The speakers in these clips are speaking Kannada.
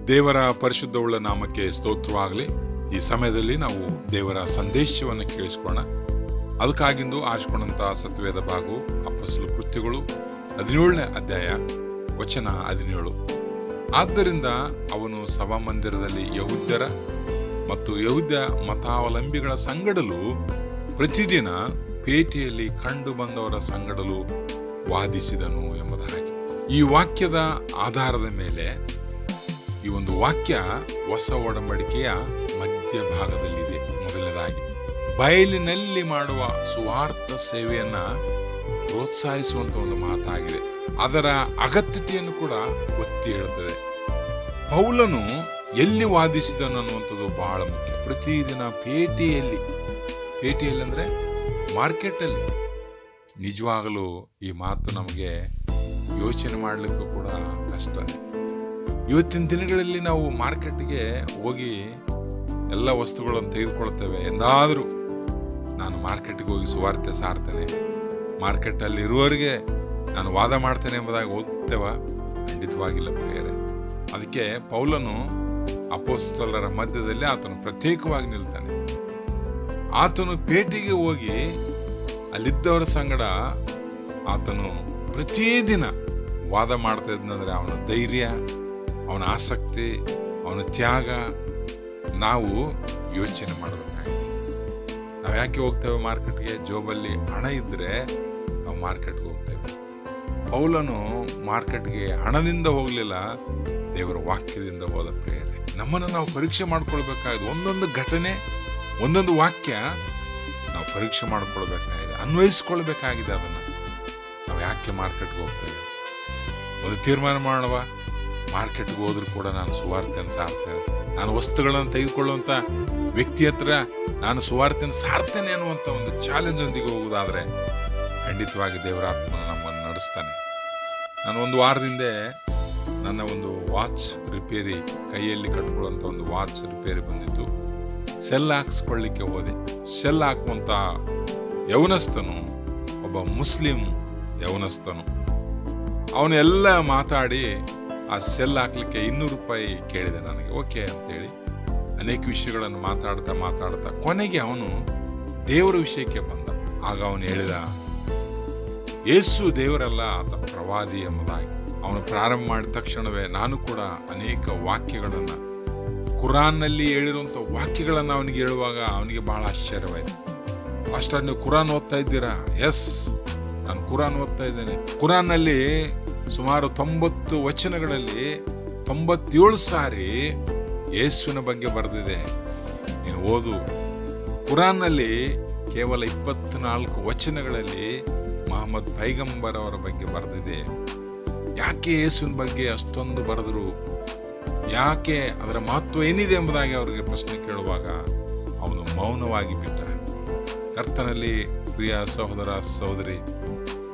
ದೇವರ ಪರಿಶುದ್ಧವುಳ್ಳ ನಾಮಕ್ಕೆ ಸ್ತೋತ್ರವಾಗಲಿ. ಈ ಸಮಯದಲ್ಲಿ ನಾವು ದೇವರ ಸಂದೇಶವನ್ನು ಕೇಳಿಸ್ಕೋಣ. ಅದಕ್ಕಾಗಿಂದು ಆರಿಸಿಕೊಂಡಂಥ ಸತ್ಯವೇದ ಭಾಗವು ಅಪೊಸ್ತಲ ಕೃತ್ಯಗಳು 17ನೇ ಅಧ್ಯಾಯ ವಚನ 17. ಆದ್ದರಿಂದ ಅವನು ಸಭಾಮಂದಿರದಲ್ಲಿ ಯಹೂದ್ಯರ ಮತ್ತು ಯಹೂದ್ಯ ಮತಾವಲಂಬಿಗಳ ಸಂಗಡಲು ಪ್ರತಿದಿನ ಪೇಟೆಯಲ್ಲಿ ಕಂಡು ಬಂದವರ ಸಂಗಡಲು ವಾದಿಸಿದನು ಎಂಬುದಾಗಿ. ಈ ವಾಕ್ಯದ ಆಧಾರದ ಮೇಲೆ ಈ ಒಂದು ವಾಕ್ಯ ಹೊಸ ಒಡಂಬಡಿಕೆಯ ಮಧ್ಯಭಾಗದಲ್ಲಿದೆ. ಮೊದಲನೇದಾಗಿ ಬಯಲಿನಲ್ಲಿ ಮಾಡುವ ಸುವಾರ್ಥ ಸೇವೆಯನ್ನ ಪ್ರೋತ್ಸಾಹಿಸುವಂತ ಒಂದು ಮಾತಾಗಿದೆ. ಅದರ ಅಗತ್ಯತೆಯನ್ನು ಕೂಡ ಒತ್ತಿ ಹೇಳುತ್ತದೆ. ಪೌಲನು ಎಲ್ಲಿ ವಾದಿಸಿದನು ಅನ್ನುವಂಥದ್ದು ಬಹಳ ಮುಖ್ಯ. ಪ್ರತಿದಿನ ಪೇಟೆಯಲ್ಲಿ ಅಂದ್ರೆ ಮಾರ್ಕೆಟಲ್ಲಿ. ನಿಜವಾಗಲೂ ಈ ಮಾತು ನಮಗೆ ಯೋಚನೆ ಮಾಡಲಿಕ್ಕೂ ಕೂಡ ಕಷ್ಟನೇ. ಇವತ್ತಿನ ದಿನಗಳಲ್ಲಿ ನಾವು ಮಾರ್ಕೆಟ್ಗೆ ಹೋಗಿ ಎಲ್ಲ ವಸ್ತುಗಳನ್ನು ತೆಗೆದುಕೊಳ್ತೇವೆ. ಎಂದಾದರೂ ನಾನು ಮಾರ್ಕೆಟ್ಗೆ ಹೋಗಿ ಸುವಾರ್ತೆ ಸಾರ್ತೇನೆ, ಮಾರ್ಕೆಟಲ್ಲಿ ಇರುವವರಿಗೆ ನಾನು ವಾದ ಮಾಡ್ತೇನೆ ಎಂಬುದಾಗಿ ಓದ್ತೇವ? ಖಂಡಿತವಾಗಿಲ್ಲ ಪ್ರಿಯರೇ. ಅದಕ್ಕೆ ಪೌಲನು ಅಪೊಸ್ತಲರ ಮಧ್ಯದಲ್ಲಿ ಆತನು ಪ್ರತ್ಯೇಕವಾಗಿ ನಿಲ್ತಾನೆ. ಆತನು ಪೇಟೆಗೆ ಹೋಗಿ ಅಲ್ಲಿದ್ದವರ ಸಂಗಡ ಆತನು ಪ್ರತಿದಿನ ವಾದ ಮಾಡ್ತಾ ಇದ್ನಂದ್ರೆ ಅವನ ಧೈರ್ಯ, ಅವನ ಆಸಕ್ತಿ, ಅವನ ತ್ಯಾಗ ನಾವು ಯೋಚನೆ ಮಾಡಬೇಕಾಗಿದೆ. ನಾವು ಯಾಕೆ ಹೋಗ್ತೇವೆ ಮಾರ್ಕೆಟ್ಗೆ? ಜೋಬಲ್ಲಿ ಹಣ ಇದ್ರೆ ನಾವು ಮಾರ್ಕೆಟ್ಗೆ ಹೋಗ್ತೇವೆ. ಪೌಲನು ಮಾರ್ಕೆಟ್ಗೆ ಹಣದಿಂದ ಹೋಗ್ಲಿಲ್ಲ, ದೇವರ ವಾಕ್ಯದಿಂದ ಹೋದ ಪ್ರೇರಣೆ. ನಮ್ಮನ್ನು ನಾವು ಪರೀಕ್ಷೆ ಮಾಡ್ಕೊಳ್ಬೇಕಾಗಿದೆ. ಒಂದೊಂದು ಘಟನೆ, ಒಂದೊಂದು ವಾಕ್ಯ ನಾವು ಪರೀಕ್ಷೆ ಮಾಡ್ಕೊಳ್ಬೇಕಾಗಿದೆ, ಅನ್ವಯಿಸ್ಕೊಳ್ಬೇಕಾಗಿದೆ. ಅದನ್ನು ನಾವು ಯಾಕೆ ಮಾರ್ಕೆಟ್ಗೆ ಹೋಗ್ತೇವೆ? ಒಂದು ತೀರ್ಮಾನ ಮಾಡುವ, ಮಾರ್ಕೆಟ್ಗೆ ಹೋದ್ರೂ ಕೂಡ ನಾನು ಸುವಾರ್ತೆಯನ್ನು ಸಾರ್ತೇನೆ, ನಾನು ವಸ್ತುಗಳನ್ನು ತೆಗೆದುಕೊಳ್ಳುವಂಥ ವ್ಯಕ್ತಿ ಹತ್ರ ನಾನು ಸುವಾರ್ತೆಯನ್ನು ಸಾರ್ತೇನೆ ಅನ್ನುವಂಥ ಒಂದು ಚಾಲೆಂಜ್ ಒಂದಿಗೆ ಹೋಗುವುದಾದರೆ ಖಂಡಿತವಾಗಿ ದೇವರಾತ್ಮ ನಮ್ಮನ್ನು ನಡೆಸ್ತಾನೆ. ನಾನು ಒಂದು ವಾರದಿಂದ ನನ್ನ ಒಂದು ವಾಚ್ ರಿಪೇರಿ, ಕೈಯಲ್ಲಿ ಕಟ್ಕೊಳ್ಳುವಂಥ ಒಂದು ವಾಚ್ ರಿಪೇರಿ ಬಂದಿತ್ತು. ಸೆಲ್ ಹಾಕಿಸ್ಕೊಳ್ಳಿಕ್ಕೆ ಹೋದೆ. ಸೆಲ್ ಹಾಕುವಂಥ ಯವನಸ್ಥನು ಒಬ್ಬ ಮುಸ್ಲಿಂ ಯವನಸ್ಥನು. ಅವನೆಲ್ಲ ಮಾತಾಡಿ ಆ ಸೆಲ್ ಹಾಕ್ಲಿಕ್ಕೆ 200 ರೂಪಾಯಿ ಕೇಳಿದೆ ನನಗೆ. ಓಕೆ ಅಂತೇಳಿ ಅನೇಕ ವಿಷಯಗಳನ್ನು ಮಾತಾಡ್ತಾ ಕೊನೆಗೆ ಅವನು ದೇವರ ವಿಷಯಕ್ಕೆ ಬಂದ. ಆಗ ಅವನು ಹೇಳಿದ, ಯೇಸು ದೇವರಲ್ಲ, ಆತ ಪ್ರವಾದಿ ಎಂಬುದಾಗಿ. ಅವನು ಪ್ರಾರಂಭ ಮಾಡಿದ ತಕ್ಷಣವೇ ನಾನು ಕೂಡ ಅನೇಕ ವಾಕ್ಯಗಳನ್ನು, ಕುರಾನ್ನಲ್ಲಿ ಹೇಳಿರುವಂಥ ವಾಕ್ಯಗಳನ್ನು ಅವನಿಗೆ ಹೇಳುವಾಗ ಅವನಿಗೆ ಬಹಳ ಆಶ್ಚರ್ಯವಾಯಿತು. ಅಷ್ಟಾಗಿ ನೀವು ಕುರಾನ್ ಓದ್ತಾ ಇದ್ದೀರಾ? ಎಸ್, ನಾನು ಕುರಾನ್ ಓದ್ತಾ ಇದ್ದೇನೆ. ಕುರಾನ್ನಲ್ಲಿ ಸುಮಾರು 90 ವಚನಗಳಲ್ಲಿ 97 ಸಾರಿ ಯೇಸುವಿನ ಬಗ್ಗೆ ಬರೆದಿದೆ. ನೀನು ಓದು. ಕುರಾನ್ನಲ್ಲಿ ಕೇವಲ 24 ವಚನಗಳಲ್ಲಿ ಮೊಹಮ್ಮದ್ ಪೈಗಂಬರ್ ಅವರ ಬಗ್ಗೆ ಬರೆದಿದೆ. ಯಾಕೆ ಯೇಸುವಿನ ಬಗ್ಗೆ ಅಷ್ಟೊಂದು ಬರೆದರು? ಯಾಕೆ? ಅದರ ಮಹತ್ವ ಏನಿದೆ ಎಂಬುದಾಗಿ ಅವರಿಗೆ ಪ್ರಶ್ನೆ ಕೇಳುವಾಗ ಅವನು ಮೌನವಾಗಿ ಬಿಟ್ಟ. ಕರ್ತನಲ್ಲಿ ಪ್ರಿಯ ಸಹೋದರ ಸಹೋದರಿ,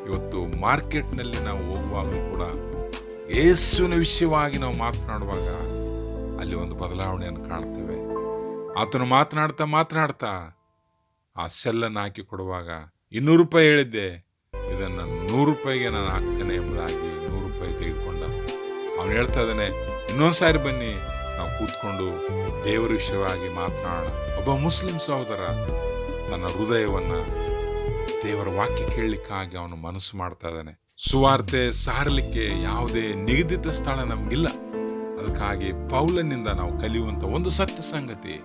ಇವತ್ತು ಮಾರ್ಕೆಟ್ನಲ್ಲಿ ನಾವು ಹೋಗುವಾಗಲೂ ಕೂಡ ಯೇಸುವಿನ ವಿಷಯವಾಗಿ ನಾವು ಮಾತನಾಡುವಾಗ ಅಲ್ಲಿ ಒಂದು ಬದಲಾವಣೆಯನ್ನು ಕಾಣ್ತೇವೆ. ಆತನು ಮಾತನಾಡ್ತಾ ಆ ಸೆಲ್ಲನ್ನು ಹಾಕಿ ಕೊಡುವಾಗ 200 ರೂಪಾಯಿ ಹೇಳಿದ್ದೆ, ಇದನ್ನು 100 ರೂಪಾಯಿಗೆ ನಾನು ಹಾಕ್ತೇನೆ ಎಂಬುದಾಗಿ 100 ರೂಪಾಯಿ ತೆಗೆದುಕೊಂಡ. ಅವನು ಹೇಳ್ತಾ ಇದ್ದಾನೆ, ಇನ್ನೊಂದು ಸಾರಿ ಬನ್ನಿ, ನಾವು ಕೂತ್ಕೊಂಡು ದೇವರ ವಿಷಯವಾಗಿ ಮಾತನಾಡೋಣ. ಒಬ್ಬ ಮುಸ್ಲಿಂ ಸಹೋದರ ತನ್ನ ಹೃದಯವನ್ನು ದೇವರ ವಾಕ್ಯ ಕೇಳಲಿಕ್ಕಾಗಿ ಅವನು ಮನಸ್ಸು ಮಾಡ್ತಾ ಇದ್ದಾನೆ. ಸುವಾರ್ತೆ ಸಾರಲಿಕ್ಕೆ ಯಾವುದೇ ನಿಗದಿತ ಸ್ಥಳ ನಮಗಿಲ್ಲ. ಅದಕ್ಕಾಗಿ ಪೌಲನಿಂದ ನಾವು ಕಲಿಯುವಂತ ಒಂದು ಸತ್ಯ ಸಂಗತಿ,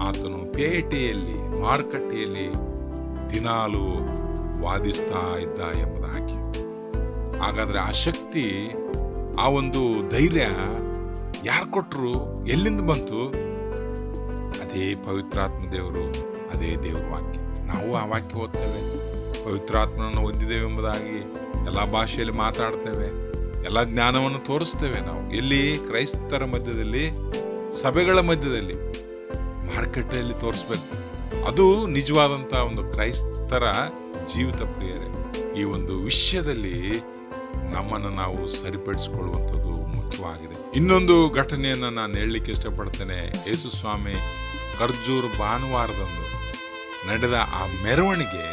ಆತನು ಪೇಟೆಯಲ್ಲಿ, ಮಾರುಕಟ್ಟೆಯಲ್ಲಿ ದಿನಾಲು ವಾದಿಸ್ತಾ ಇದ್ದ ಎಂಬುದಾಗಿ. ಹಾಗಾದ್ರೆ ಆ ಶಕ್ತಿ, ಆ ಒಂದು ಧೈರ್ಯ ಯಾರು ಕೊಟ್ಟರು? ಎಲ್ಲಿಂದ ಬಂತು? ಅದೇ ಪವಿತ್ರಾತ್ಮ ದೇವರು, ಅದೇ ದೇವರ ವಾಕ್ಯ. ನಾವು ಆ ವಾಕ್ಯ ಓದ್ತೇವೆ, ಪವಿತ್ರಾತ್ಮನನ್ನು ಹೊಂದಿದ್ದೇವೆ ಎಂಬುದಾಗಿ ಎಲ್ಲ ಭಾಷೆಯಲ್ಲಿ ಮಾತಾಡ್ತೇವೆ, ಎಲ್ಲ ಜ್ಞಾನವನ್ನು ತೋರಿಸ್ತೇವೆ. ನಾವು ಎಲ್ಲಿ? ಕ್ರೈಸ್ತರ ಮಧ್ಯದಲ್ಲಿ, ಸಭೆಗಳ ಮಧ್ಯದಲ್ಲಿ, ಮಾರುಕಟ್ಟೆಯಲ್ಲಿ ತೋರಿಸ್ಬೇಕು. ಅದು ನಿಜವಾದಂಥ ಒಂದು ಕ್ರೈಸ್ತರ ಜೀವಿತ ಪ್ರಿಯರೇ. ಈ ಒಂದು ವಿಷಯದಲ್ಲಿ ನಮ್ಮನ್ನು ನಾವು ಸರಿಪಡಿಸಿಕೊಳ್ಳುವಂಥದ್ದು ಮುಖ್ಯವಾಗಿದೆ. ಇನ್ನೊಂದು ಘಟನೆಯನ್ನು ನಾನು ಹೇಳಲಿಕ್ಕೆ ಇಷ್ಟಪಡ್ತೇನೆ. ಯೇಸು ಸ್ವಾಮಿ ಖರ್ಜೂರ್ ಭಾನುವಾರದಂದು ನಡೆದ ಆ ಮೆರವಣಿಗೆ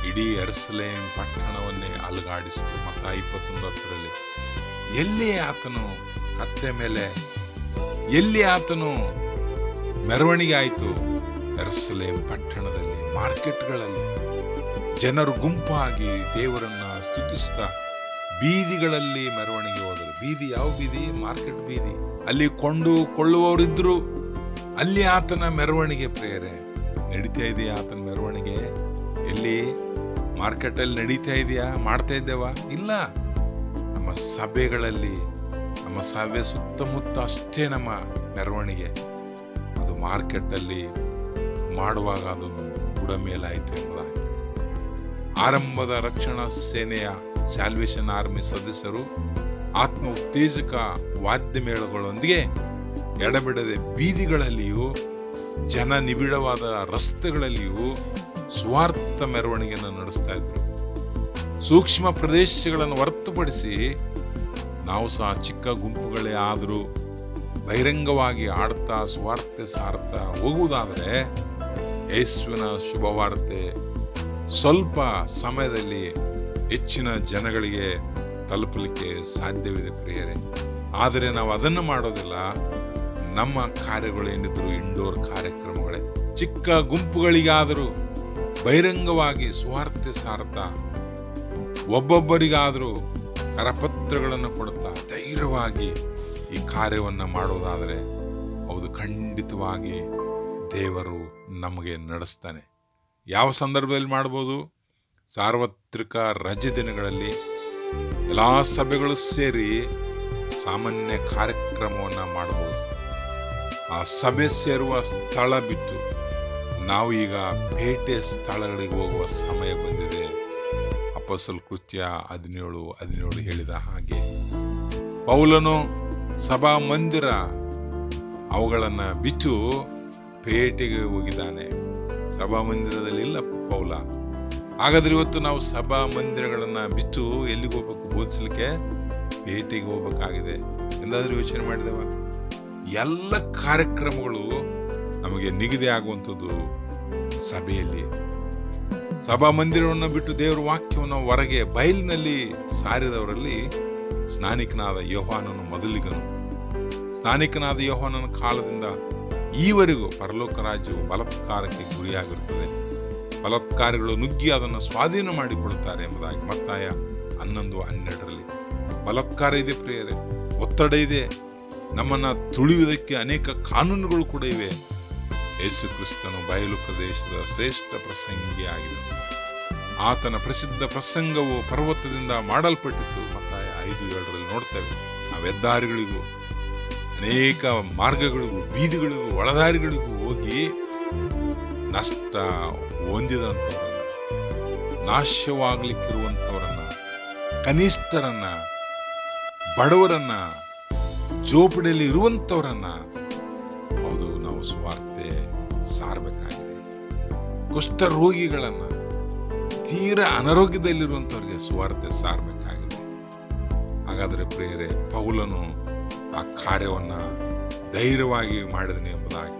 ಇಡೀ ಯೆರೂಸಲೇಮ್ ಪಟ್ಟಣವನ್ನೇ ಅಲುಗಾಡಿಸಿತು. ಮತ್ತಾಯ 21:10 ಎಲ್ಲಿ ಆತನು ಕತ್ತೆ ಮೇಲೆ ಎಲ್ಲಿ ಆತನು ಮೆರವಣಿಗೆ ಆಯಿತು? ಯೆರೂಸಲೇಮ್ ಪಟ್ಟಣದಲ್ಲಿ, ಮಾರ್ಕೆಟ್ಗಳಲ್ಲಿ ಜನರು ಗುಂಪಾಗಿ ದೇವರನ್ನ ಸ್ತುತಿಸ್ತಾ ಬೀದಿಗಳಲ್ಲಿ ಮೆರವಣಿಗೆ ಹೋದರು. ಬೀದಿ ಯಾವ ಬೀದಿ? ಮಾರ್ಕೆಟ್ ಬೀದಿ. ಅಲ್ಲಿ ಕೊಳ್ಳುವವರಿದ್ರು. ಅಲ್ಲಿ ಆತನ ಮೆರವಣಿಗೆ ಪ್ರಿಯರೇ ನಡೀತಾ ಇದೆಯಾ? ಆತನ ಮೆರವಣಿಗೆ ಎಲ್ಲಿ? ಮಾರ್ಕೆಟ್ ಅಲ್ಲಿ ನಡೀತಾ ಇದೆಯಾ? ಮಾಡ್ತಾ ಇದ್ದೇವ? ಇಲ್ಲ. ನಮ್ಮ ಸಭೆಗಳಲ್ಲಿ, ನಮ್ಮ ಸಭೆ ಸುತ್ತಮುತ್ತ ಅಷ್ಟೇ ನಮ್ಮ ಮೆರವಣಿಗೆ. ಅದು ಮಾರ್ಕೆಟ್ ಅಲ್ಲಿ ಮಾಡುವಾಗ ಅದು ಬುಡ ಮೇಲಾಯಿತು ಎಂಬುದಾಗಿ. ಆರಂಭದ ರಕ್ಷಣಾ ಸೇನೆಯ ಸ್ಯಾಲ್ವೇಷನ್ ಆರ್ಮಿ ಸದಸ್ಯರು ಆತ್ಮ ಉತ್ತೇಜಕ ವಾದ್ಯ ಮೇಳಗಳೊಂದಿಗೆ ಎಡಬಿಡದೆ ಬೀದಿಗಳಲ್ಲಿಯೂ ಜನ ನಿಬಿಡವಾದ ರಸ್ತೆಗಳಲ್ಲಿಯೂ ಸ್ವಾರ್ಥ ಮೆರವಣಿಗೆಯನ್ನು ನಡೆಸ್ತಾ ಇದ್ರು. ಸೂಕ್ಷ್ಮ ಪ್ರದೇಶಗಳನ್ನು ಹೊರತುಪಡಿಸಿ ನಾವು ಸಹ ಚಿಕ್ಕ ಗುಂಪುಗಳೇ ಆದರೂ ಬಹಿರಂಗವಾಗಿ ಆಡ್ತಾ ಸ್ವಾರ್ಥ ಸಾರ್ಥ ಹೋಗುವುದಾದರೆ ಯೇಸುವಿನ ಶುಭವಾರ್ತೆ ಸ್ವಲ್ಪ ಸಮಯದಲ್ಲಿ ಹೆಚ್ಚಿನ ಜನಗಳಿಗೆ ತಲುಪಲಿಕ್ಕೆ ಸಾಧ್ಯವಿದೆ ಪ್ರಿಯರೇ. ಆದರೆ ನಾವು ಅದನ್ನು ಮಾಡೋದಿಲ್ಲ. ನಮ್ಮ ಕಾರ್ಯಗಳೇನಿದ್ರು ಇಂಡೋರ್ ಕಾರ್ಯಕ್ರಮಗಳೇ. ಚಿಕ್ಕ ಗುಂಪುಗಳಿಗಾದರೂ ಬಹಿರಂಗವಾಗಿ ಸ್ವಾರ್ಥ ಸಾರ್ಥ ಒಬ್ಬೊಬ್ಬರಿಗಾದರೂ ಕರಪತ್ರಗಳನ್ನು ಕೊಡುತ್ತಾ ಧೈರ್ಯವಾಗಿ ಈ ಕಾರ್ಯವನ್ನು ಮಾಡೋದಾದರೆ ಹೌದು, ಖಂಡಿತವಾಗಿ ದೇವರು ನಮಗೆ ನಡೆಸ್ತಾನೆ. ಯಾವ ಸಂದರ್ಭದಲ್ಲಿ ಮಾಡ್ಬೋದು? ಸಾರ್ವತ್ರಿಕ ರಜೆ ದಿನಗಳಲ್ಲಿ ಎಲ್ಲ ಸಭೆಗಳು ಸೇರಿ ಸಾಮಾನ್ಯ ಕಾರ್ಯಕ್ರಮವನ್ನು ಮಾಡಬಹುದು. ಆ ಸಭೆ ಸೇರುವ ಸ್ಥಳ ಬಿಟ್ಟು ನಾವು ಈಗ ಭೇಟೆ ಸ್ಥಳಗಳಿಗೆ ಹೋಗುವ ಸಮಯ ಬಂದಿದೆ. ಅಪೊಸ್ತಲರ ಕೃತ್ಯ 17:17 ಹೇಳಿದ ಹಾಗೆ ಪೌಲನು ಸಭಾ ಮಂದಿರ ಅವುಗಳನ್ನು ಬಿಟ್ಟು ಭೇಟೆಗೆ ಹೋಗಿದ್ದಾನೆ. ಸಭಾ ಮಂದಿರದಲ್ಲಿ ಇಲ್ಲ ಪೌಲ. ಹಾಗಾದ್ರೆ ಇವತ್ತು ನಾವು ಸಭಾ ಮಂದಿರಗಳನ್ನ ಬಿಟ್ಟು ಎಲ್ಲಿಗೆ ಹೋಗ್ಬೇಕು? ಬೋಧಿಸಲಿಕ್ಕೆ ಭೇಟಿಗೆ ಹೋಗ್ಬೇಕಾಗಿದೆ. ಎಂದಾದ್ರೂ ಯೋಚನೆ ಮಾಡಿದೆವ? ಎಲ್ಲ ಕಾರ್ಯಕ್ರಮಗಳು ನಮಗೆ ನಿಗದಿ ಆಗುವಂಥದ್ದು ಸಭೆಯಲ್ಲಿ. ಸಭಾ ಮಂದಿರವನ್ನು ಬಿಟ್ಟು ದೇವರ ವಾಕ್ಯವನ್ನು ಹೊರಗೆ ಬಯಲಿನಲ್ಲಿ ಸಾರಿದವರಲ್ಲಿ ಸ್ನಾನಿಕನಾದ ಯೋಹಾನನು ಮೊದಲಿಗನು. ಸ್ನಾನಿಕನಾದ ಯೋಹಾನನ ಕಾಲದಿಂದ ಈವರೆಗೂ ಪರಲೋಕ ರಾಜ್ಯವು ಬಲಾತ್ಕಾರಕ್ಕೆ ಗುರಿಯಾಗಿರುತ್ತದೆ. ಬಲಾತ್ಕಾರಿಗಳು ನುಗ್ಗಿ ಅದನ್ನು ಸ್ವಾಧೀನ ಮಾಡಿಕೊಳ್ಳುತ್ತಾರೆ ಎಂಬುದಾಗಿ ಮತ್ತಾಯ 11:12 ಬಲಾತ್ಕಾರ ಇದೆ ಪ್ರಿಯರೇ, ಒತ್ತಡ ಇದೆ, ನಮ್ಮನ್ನು ತುಳಿಯುವುದಕ್ಕೆ ಅನೇಕ ಕಾನೂನುಗಳು ಕೂಡ ಇವೆ. ಯೇಸು ಕ್ರಿಸ್ತನು ಬಯಲು ಪ್ರದೇಶದ ಶ್ರೇಷ್ಠ ಪ್ರಸಂಗಿಯಾಗಿದ್ದನು. ಆತನ ಪ್ರಸಿದ್ಧ ಪ್ರಸಂಗವು ಪರ್ವತದಿಂದ ಮಾಡಲ್ಪಟ್ಟಿತ್ತು. ಮತ್ತಾಯ 5:7 ನೋಡ್ತೇವೆ. ನಾವು ಹೆದ್ದಾರಿಗಳಿಗೂ ಅನೇಕ ಮಾರ್ಗಗಳಿಗೂ ಬೀದಿಗಳಿಗೂ ಒಳದಾರಿಗಳಿಗೂ ಹೋಗಿ ನಷ್ಟ ಹೊಂದಿದಂಥವರನ್ನ, ನಾಶವಾಗಲಿಕ್ಕಿರುವಂಥವರನ್ನ, ಕನಿಷ್ಠರನ್ನ, ಬಡವರನ್ನ, ಜೋಪಡಿಯಲ್ಲಿ ಇರುವಂಥವರನ್ನ ಹೌದು ನಾವು ಸುವಾರ್ತೆ ಸಾರಬೇಕಾಗಿದೆ. ಕುಷ್ಠ ರೋಗಿಗಳನ್ನ, ತೀರಾ ಅನಾರೋಗ್ಯದಲ್ಲಿರುವಂಥವ್ರಿಗೆ ಸುವಾರ್ತೆ ಸಾರಬೇಕಾಗಿದೆ. ಹಾಗಾದರೆ ಪ್ರಿಯರೇ, ಪೌಲನು ಆ ಕಾರ್ಯವನ್ನ ಧೈರ್ಯವಾಗಿ ಮಾಡಿದನು ಎಂಬುದಾಗಿ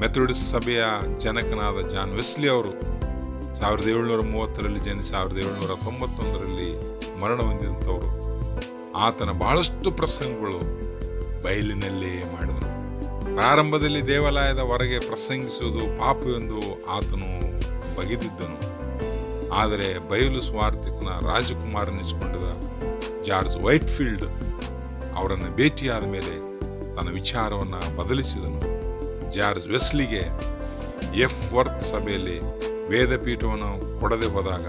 ಮೆಥೋಡಿಸ್ಟ್ ಸಭೆಯ ಜನಕನಾದ ಜಾನ್ ವೆಸ್ಲಿ ಅವರು 1730 ಜನಿಸಿ 1791 ಮರಣ ಹೊಂದಿದಂಥವರು. ಆತನ ಬಹಳಷ್ಟು ಪ್ರಸಂಗಗಳು ಬಯಲಿನಲ್ಲೇ ಮಾಡಿದನು. ಪ್ರಾರಂಭದಲ್ಲಿ ದೇವಾಲಯದ ಹೊರಗೆ ಪ್ರಸಂಗಿಸುವುದು ಪಾಪವೆಂದು ಆತನು ಬಗೆದಿದ್ದನು. ಆದರೆ ಬಯಲು ಸ್ವಾರ್ಥಿಕನ ರಾಜಕುಮಾರನಿಸಿಕೊಂಡಿದ್ದ ಜಾರ್ಜ್ ವೈಟ್ಫೀಲ್ಡ್ ಅವರನ್ನು ಭೇಟಿಯಾದ ಮೇಲೆ ತನ್ನ ವಿಚಾರವನ್ನು ಬದಲಿಸಿದನು. ಜಾರ್ಜ್ ವೆಸ್ಲಿಗೆ ಎಫ್ ವರ್ತ್ ಸಭೆಯಲ್ಲಿ ವೇದಪೀಠವನ್ನು ಕೊಡದೆ ಹೋದಾಗ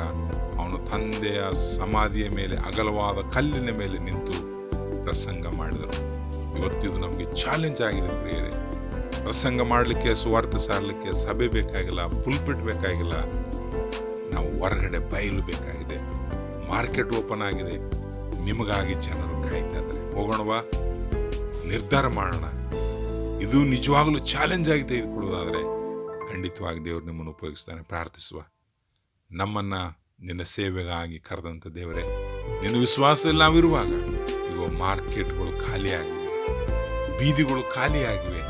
ಅವನು ತಂದೆಯ ಸಮಾಧಿಯ ಮೇಲೆ ಅಗಲವಾದ ಕಲ್ಲಿನ ಮೇಲೆ ನಿಂತು ಪ್ರಸಂಗ ಮಾಡಿದರು. ಇವತ್ತಿದು ನಮಗೆ ಚಾಲೆಂಜ್ ಆಗಿದೆ ಪ್ರಿಯರೇ. ಪ್ರಸಂಗ ಮಾಡಲಿಕ್ಕೆ, ಸುವಾರ್ತೆ ಸಾರಲಿಕ್ಕೆ ಸಭೆ ಬೇಕಾಗಿಲ್ಲ, ಪುಲ್ಪಿಟ್ ಬೇಕಾಗಿಲ್ಲ. ನಾವು ಹೊರಗಡೆ ಬಯಲು ಬೇಕಾಗಿದೆ. ಮಾರ್ಕೆಟ್ ಓಪನ್ ಆಗಿದೆ, ನಿಮಗಾಗಿ ಜನರು ಕಾಯ್ತಾ ಇದ್ದಾರೆ. ಹೋಗೋಣವಾ, ನಿರ್ಧಾರ ಮಾಡೋಣ. ಇದು ನಿಜವಾಗಲೂ ಚಾಲೆಂಜ್ ಆಗಿ ತೆಗೆದುಕೊಳ್ಳೋದಾದರೆ ಖಂಡಿತವಾಗಿ ದೇವರು ನಿಮ್ಮನ್ನು ಉಪಯೋಗಿಸ್ತಾನೆ. ಪ್ರಾರ್ಥಿಸುವ. ನಮ್ಮನ್ನ ನಿನ್ನ ಸೇವೆಗಾಗಿ ಕರೆದಂಥ ದೇವರೇ, ನಿನ್ನ ವಿಶ್ವಾಸದಲ್ಲಿ ನಾವಿರುವಾಗ ಈಗ ಮಾರ್ಕೆಟ್ಗಳು ಖಾಲಿಯಾಗಿವೆ, ಬೀದಿಗಳು ಖಾಲಿಯಾಗಿವೆ.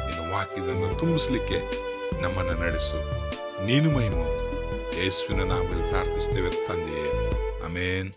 ನಿನ್ನ ವಾಕ್ಯದನ್ನು ತುಂಬಿಸ್ಲಿಕ್ಕೆ ನಮ್ಮನ್ನು ನಡೆಸು. ನೀನು ಮಹಿಮೆ. ಯೇಸುವಿನ ನಾಮದಲ್ಲಿ ಪ್ರಾರ್ಥಿಸ್ತೇವೆ ತಂದೆಯೇ, ಆಮೆನ್.